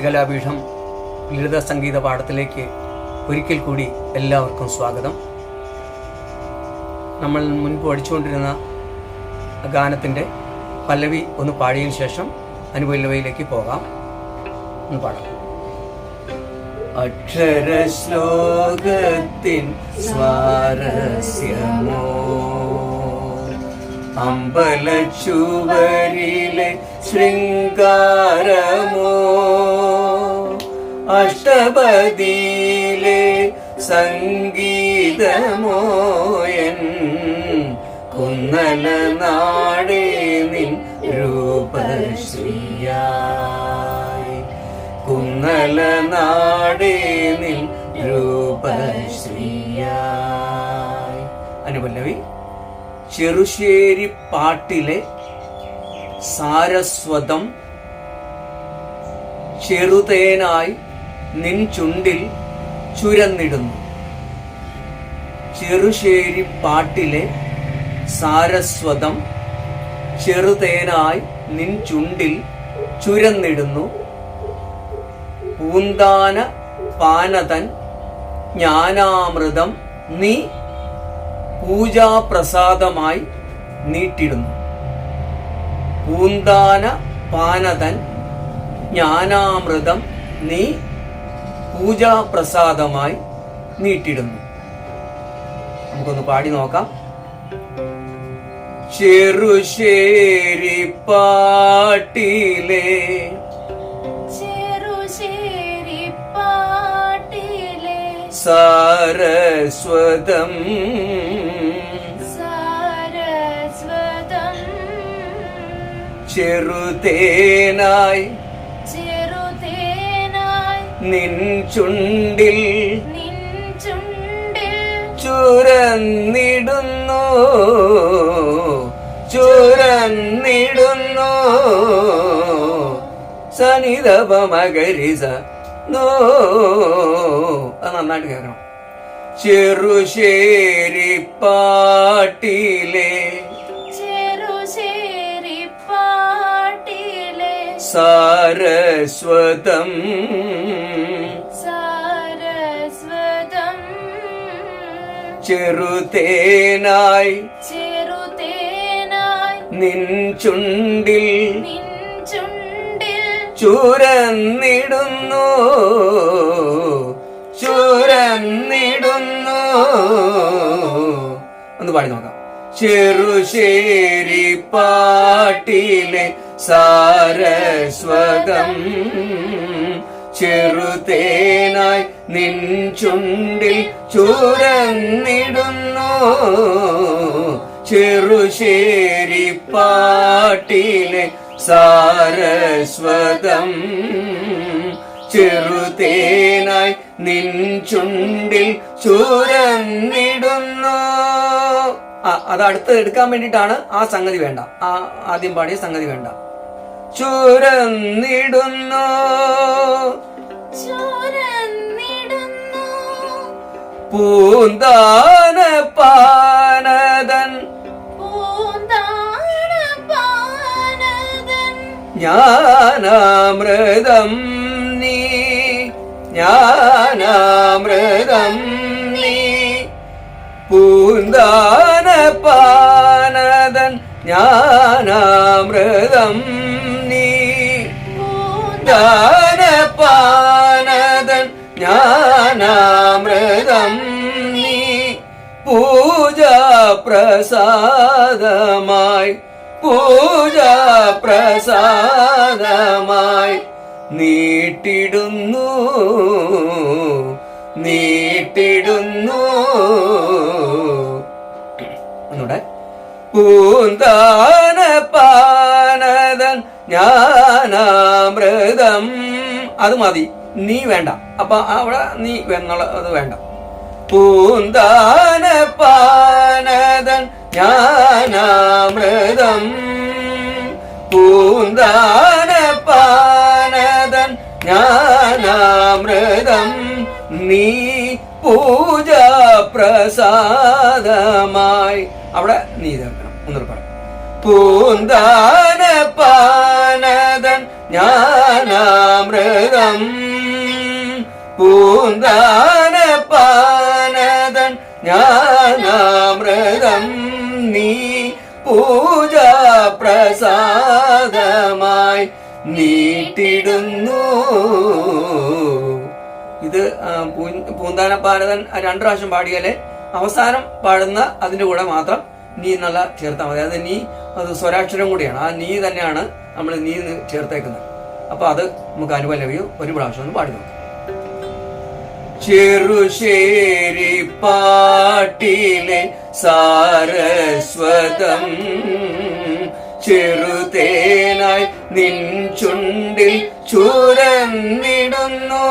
ഹാസ്യകലാപീഠം ലളിത സംഗീത പാഠത്തിലേക്ക് ഒരിക്കൽ കൂടി എല്ലാവർക്കും സ്വാഗതം. നമ്മൾ മുൻപ് പഠിച്ചുകൊണ്ടിരുന്ന ഗാനത്തിൻ്റെ പല്ലവി ഒന്ന് പാടിയതിനു ശേഷം അനുപല്ലവിയിലേക്ക് പോകാം. ഒന്ന് പാടാം. അക്ഷരശ്ലോകത്തിൻ സ്വാരസ്യമോ അമ്പലച്ചുവരിലെ ശൃംഗാരമോ അഷ്ടപദിയിലെ സംഗീതമോ എൻ കുന്നല നാടേ നിൻ രൂപശ്രീയായി കുന്നല നാടേ നിൻ രൂപശ്രീയായി. അനുപല്ലവി. ചെറുശ്ശേരി പാട്ടിലെ സാരസ്വതം ചെറുതേനായി നിൻ ചുണ്ടിൽ ചുരന്നിടുന്നു. ചെറുശ്ശേരി പാട്ടിലെ സാരസ്വതം ചെറുതേനായി നിൻ ചുണ്ടിൽ ചുരന്നിടുന്നു. പൂന്താന പാനതൻ ജ്ഞാനാമൃതം നീ പൂജാപ്രസാദമായി നീട്ടിടുന്നു. പൂന്താന പാനതൻ ജ്ഞാനാമൃതം നീ പൂജാപ്രസാദമായി നീട്ടിടുന്നു. നമുക്കൊന്ന് പാടി നോക്കാം. ചെറുശ്ശേരി പാട്ടിലെ സാരസ്വതം ചെറുതേനായി നിൻ ചുണ്ടിൽ ചുരന്നിടുന്നു സനിധപമകരിസ നോ. അത് നന്നായിട്ട് കേൾക്കണം. ചെറുശ്ശേരി പാട്ടിലെ സാരസ്വതം ചെറുതേനായി നിൻ ചുണ്ടിൽ ചുരന്നിടുന്നു ഒന്ന് പാടി നോക്കാം. ചെറുശ്ശേരി പാട്ടിലെ സാരസ്വതം ചെറുതേനായി നിൻ ചുണ്ടിൽ ചുരന്നിടുന്നു. ചെറുശ്ശേരി പാട്ടിലെ സാരസ്വതം ചെറുതേനായി നിൻ ചുണ്ടിൽ ചുരന്നിടുന്നു. അത് അടുത്ത് എടുക്കാൻ വേണ്ടിയിട്ടാണ് ആ സംഗതി വേണ്ട, ആ ആദ്യം പാടിയ സംഗതി വേണ്ട. ചുരന്നിടുന്നു പൂന്താന പാനതൻ ജ്ഞാനാമൃതം നീ ജ്ഞാനാമൃതം നീ പൂന്താന പാനതൻ ജ്ഞാനാമൃതം നീ പാനതൻ ജ്ഞാനാമൃതം നീ പൂജാപ്രസാദമായി പൂജാപ്രസാദമായി നീട്ടിടുന്നു ഒന്നൂടെ. പൂന്താന പാനതൻ ജ്ഞാനാമൃതം. അത് മതി, നീ വേണ്ട. അപ്പൊ അവിടെ നീ എന്നുള്ളത് വേണ്ട. പൂന്താന പാനതൻ ജ്ഞാനാമൃതം പൂന്താന പാനതൻ ജ്ഞാനാമൃതം നീ പൂജാപ്രസാദമായി. അവിടെ നീ ചേർക്കണം. ഒന്നുകൂടെ പറ. പൂന്താന പാനതൻ ജ്ഞാന ജ്ഞാനാമൃതം പൂന്താന പാനതൻ ജ്ഞാനാമൃതം നീ പൂജാ പ്രസാദമായി നീട്ടിടുന്നു. ഇത് പൂന്താന പാനതൻ 2 പ്രാവശ്യം പാടിയാലേ അവസാനം പാടുന്ന അതിന്റെ കൂടെ മാത്രം നീ എന്നുള്ള ചേർത്താൽ മതി. അത് നീ അത് സ്വരാക്ഷരം കൂടിയാണ്. ആ നീ തന്നെയാണ് നമ്മൾ നീ ചേർത്തേക്കുന്നത്. അപ്പൊ അത് നമുക്ക് അനുപല്ലവിയോ ഒരു പ്രാവശ്യം ഒന്ന് പാടി നോക്കാം. ചെറുശേരി പാട്ടിലെ സാരസ്വതം ചെറുതേനായി നിൻ ചുണ്ടിൽ ചുരന്നിടുന്നു.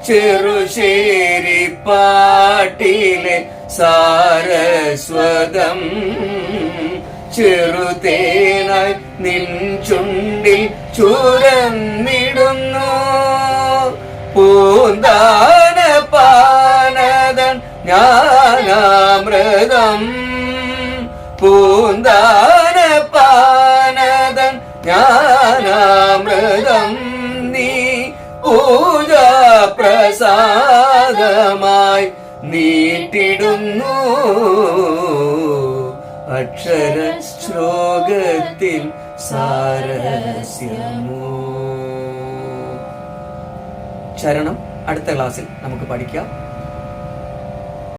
ചെറുശേരി പാട്ടിലെ സാരസ്വതം ചെറുതേനായി നിൻ ചുണ്ടിൽ ചുരന്നിടുന്നു. പൂന്താന പാനതൻ ജ്ഞാനാമൃതം പൂന്താന പാനതൻ ജ്ഞാനാമൃതം നീ പൂജാ പ്രസാദമായി നീട്ടിടുന്നു. അക്ഷര ശ്ലോകത്തിൽ സാരസ്യമോ. ചരണം അടുത്ത ക്ലാസ്സിൽ നമുക്ക് പഠിക്കാം.